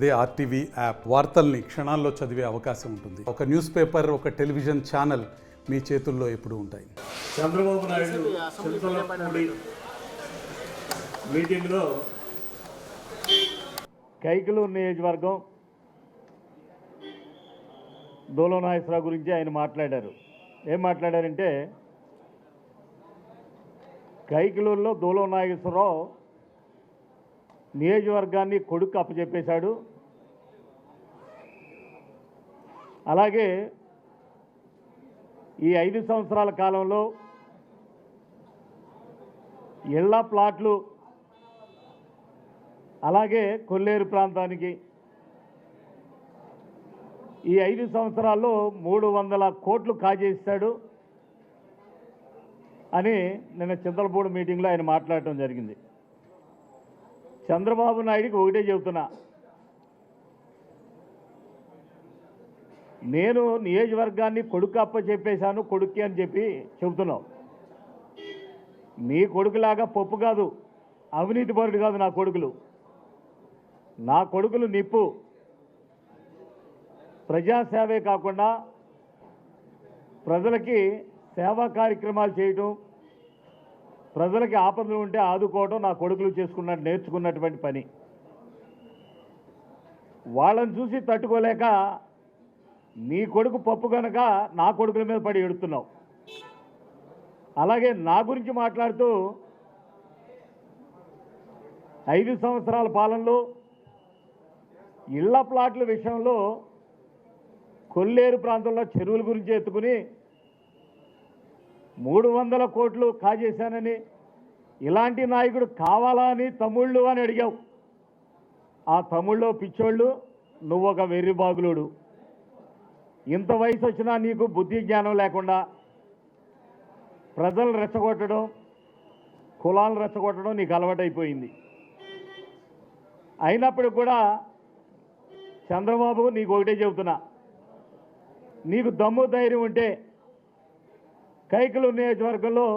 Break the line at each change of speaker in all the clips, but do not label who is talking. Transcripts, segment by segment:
అదే RTV app వార్తల్ని క్షణాల్లో చదివే అవకాశం ఉంటుంది. ఒక న్యూస్ పేపర్, ఒక టెలివిజన్ ఛానల్ మీ చేతుల్లో ఎప్పుడూ ఉంటాయి.
చంద్రబాబు నాయుడు చింతలపూడి మీటింగ్లో కైకలూరు నియోజకవర్గం దూలం నాగేశ్వరరావు గురించి ఆయన మాట్లాడారు. ఏం మాట్లాడారంటే, కైకలూరులో దూలం నాగేశ్వరరావు నియోజకవర్గాన్ని కొడుకు అప్పచెప్పేశాడు. అలాగే ఈ 5 సంవత్సరాల కాలంలో ఇళ్ల ప్లాట్లు, అలాగే కొల్లేరు ప్రాంతానికి ఈ 5 సంవత్సరాల్లో 300 కోట్లు కాజేస్తాడు అని నిన్న చింతలపూడి మీటింగ్లో ఆయన మాట్లాడటం జరిగింది. చంద్రబాబు నాయుడికి ఒకటే చెబుతున్నా, నేను నియోజకవర్గాన్ని కొడుకు అప్పచెప్పేశాను, కొడుక్కి అని చెప్పి చెబుతున్నావు. నీ కొడుకులాగా పప్పు కాదు, అవినీతి పరుడు కాదు నా కొడుకులు. నా కొడుకులు నిప్పు. ప్రజాసేవే కాకుండా ప్రజలకి సేవా కార్యక్రమాలు చేయటం, ప్రజలకి ఆపదలు ఉంటే ఆదుకోవడం నా కొడుకులు నేర్చుకున్నటువంటి పని. వాళ్ళని చూసి తట్టుకోలేక నీ కొడుకు పప్పు కనుక నా కొడుకుల మీద పడి ఎడుతున్నావు. అలాగే నా గురించి మాట్లాడుతూ 5 సంవత్సరాల పాలనలో ఇళ్ల ప్లాట్ల విషయంలో కొల్లేరు ప్రాంతంలో చెరువుల గురించి ఎత్తుకుని 300 కోట్లు కాజేశానని, ఇలాంటి నాయకుడు కావాలా అని తమ్ముళ్ళు అని అడిగావు. ఆ తమ్ముళ్ళు పిచ్చోళ్ళు, నువ్వు ఒక వెర్రిబాగులుడు. ఇంత వయసు వచ్చినా నీకు బుద్ధి జ్ఞానం లేకుండా ప్రజలను రెచ్చగొట్టడం, కులాలను రెచ్చగొట్టడం నీకు అలవాటైపోయింది. అయినప్పుడు కూడా చంద్రబాబు నీకు ఒకటే చెబుతున్నా, నీకు దమ్ము ధైర్యం ఉంటే కైకలూరు నియోజకవర్గంలో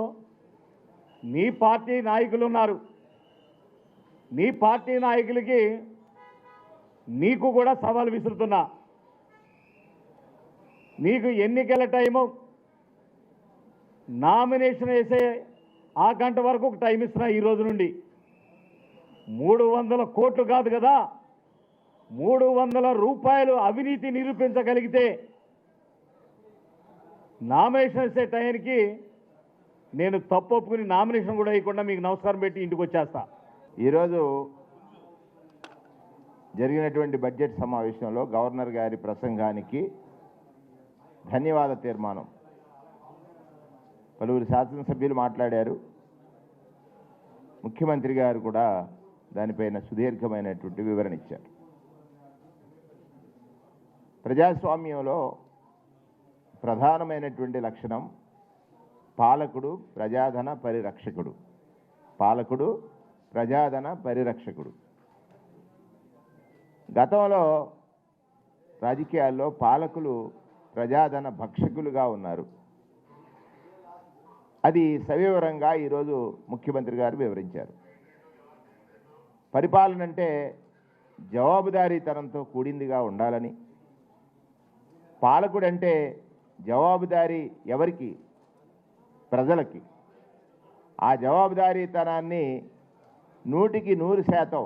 నీ పార్టీ నాయకులు ఉన్నారు. నీ పార్టీ నాయకులకి నీకు కూడా సవాల్ విసురుతున్నా. నీకు ఎన్నికల టైము నామినేషన్ వేసే ఆ గంట వరకు ఒక టైం ఇస్తున్నా. ఈ రోజు నుండి 300 కోట్లు కాదు కదా, 300 రూపాయలు అవినీతి నిరూపించగలిగితే నామినేషన్ వేసే టైంకి నేను తప్పు ఒప్పుకుని నామినేషన్ కూడా వేయకుండా మీకు నమస్కారం పెట్టి ఇంటికి వచ్చేస్తా.
ఈరోజు జరిగినటువంటి బడ్జెట్ సమావేశంలో గవర్నర్ గారి ప్రసంగానికి ధన్యవాద తీర్మానం పలువురు శాసనసభ్యులు మాట్లాడారు. ముఖ్యమంత్రి గారు కూడా దానిపైన సుదీర్ఘమైనటువంటి వివరణ ఇచ్చారు. ప్రజాస్వామ్యంలో ప్రధానమైనటువంటి లక్షణం పాలకుడు ప్రజాధన పరిరక్షకుడు. పాలకుడు ప్రజాధన పరిరక్షకుడు. గతంలో రాజకీయాల్లో పాలకులు ప్రజాధన భక్షకులుగా ఉన్నారు. అది సవివరంగా ఈరోజు ముఖ్యమంత్రి గారు వివరించారు. పరిపాలన అంటే జవాబుదారీతనంతో కూడిందిగా ఉండాలని, పాలకుడంటే జవాబుదారీ ఎవరికి? ప్రజలకి. ఆ జవాబుదారీతనాన్ని 100కి 100%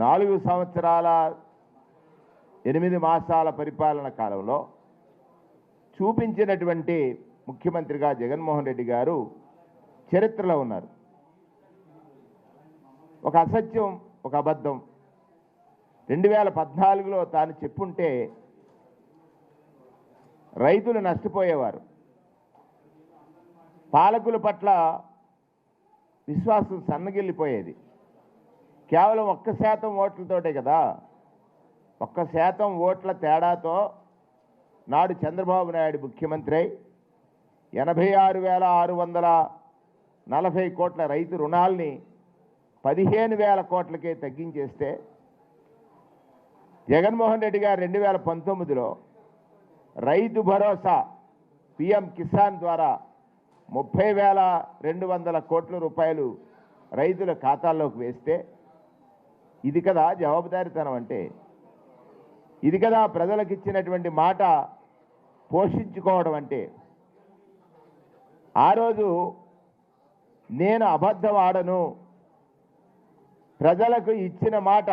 4 సంవత్సరాల 8 మాసాల పరిపాలన కాలంలో చూపించినటువంటి ముఖ్యమంత్రిగా జగన్మోహన్ రెడ్డి గారు చరిత్రలో ఉన్నారు. ఒక అసత్యం, ఒక అబద్ధం 2014లో తాను చెప్పుంటే రైతులు నష్టపోయేవారు. పాలకుల పట్ల విశ్వాసం సన్నగిల్లిపోయేది. కేవలం 1% ఓట్లతోటే కదా, 1% ఓట్ల తేడాతో నాడు చంద్రబాబు నాయుడు ముఖ్యమంత్రి అయి 86,640 కోట్ల రైతు రుణాల్ని 15,000 కోట్లకే తగ్గించేస్తే, జగన్మోహన్ రెడ్డి గారు 2019లో రైతు భరోసా పిఎం కిసాన్ ద్వారా 30,200 కోట్ల రూపాయలు రైతుల ఖాతాల్లోకి వేస్తే ఇది కదా జవాబుదారీతనం అంటే. ఇది కదా ప్రజలకు ఇచ్చినటువంటి మాట పోషించుకోవడం అంటే. ఆ రోజు నేను అబద్ధం ఆడను, ప్రజలకు ఇచ్చిన మాట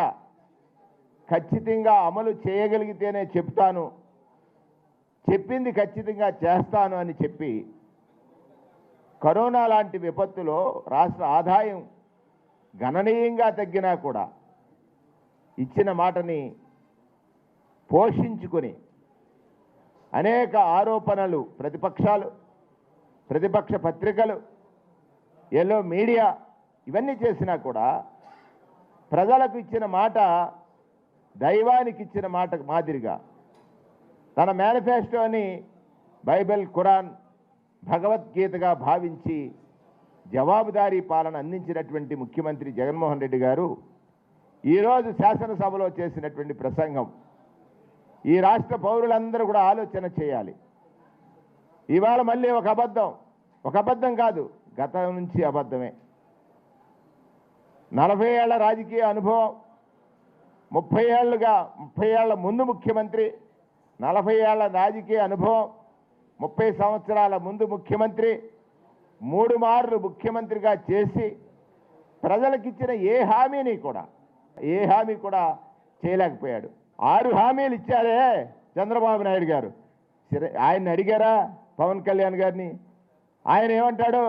ఖచ్చితంగా అమలు చేయగలిగితేనే చెప్తాను, చెప్పింది ఖచ్చితంగా చేస్తాను అని చెప్పి కరోనా లాంటి విపత్తులో రాష్ట్ర ఆదాయం గణనీయంగా తగ్గినా కూడా ఇచ్చిన మాటని పోషించుకొని అనేక ఆరోపణలు ప్రతిపక్ష పత్రికలు, ఎల్లో మీడియా ఇవన్నీ చేసినా కూడా ప్రజలకు ఇచ్చిన మాట దైవానికి ఇచ్చిన మాట మాదిరిగా తన మేనిఫెస్టోని బైబిల్, ఖురాన్, భగవద్గీతగా భావించి జవాబుదారీ పాలన అందించినటువంటి ముఖ్యమంత్రి జగన్మోహన్ రెడ్డి గారు ఈరోజు శాసనసభలో చేసినటువంటి ప్రసంగం ఈ రాష్ట్ర పౌరులందరూ కూడా ఆలోచన చేయాలి. ఇవాళ మళ్ళీ ఒక అబద్ధం కాదు, గతం నుంచి అబద్ధమే. 40 ఏళ్ల రాజకీయ అనుభవం, 30 ఏళ్ల ముందు ముఖ్యమంత్రి, 40 ఏళ్ల రాజకీయ అనుభవం, 30 సంవత్సరాల ముందు ముఖ్యమంత్రి, 3 మార్లు ముఖ్యమంత్రిగా చేసి ప్రజలకిచ్చిన ఏ హామీ కూడా చేయలేకపోయాడు. 6 హామీలు ఇచ్చారే చంద్రబాబు నాయుడు గారు. ఆయన్ని అడిగారా పవన్ కళ్యాణ్ గారిని? ఆయన ఏమంటాడు,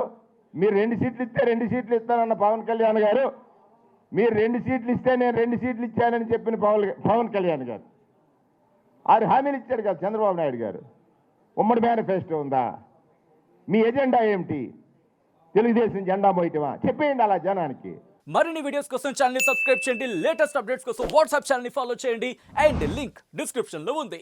మీరు 2 సీట్లు ఇస్తే 2 సీట్లు ఇస్తానన్న పవన్ కళ్యాణ్ గారు, మీరు 2 సీట్లు ఇస్తే నేను 2 సీట్లు ఇచ్చానని చెప్పిన పవన్ కళ్యాణ్ గారు. 6 హామీలు ఇచ్చాడు కదా చంద్రబాబు నాయుడు గారు. ఉమ్మడి మేనిఫెస్టో ఉందా? మీ ఎజెండా ఏమిటి? తెలుగుదేశం జెండా మోయటమా? చెప్పేయండి అలా జనానికి.
మరిన్ని వీడియోస్ కోసం ఛానల్ ని సబ్స్క్రైబ్ చేయండి, లేటెస్ట్ అప్డేట్స్ కోసం వాట్సాప్ ఛానల్ ని ఫాలో చేయండి అండ్ లింక్ డిస్క్రిప్షన్ లో ఉంది.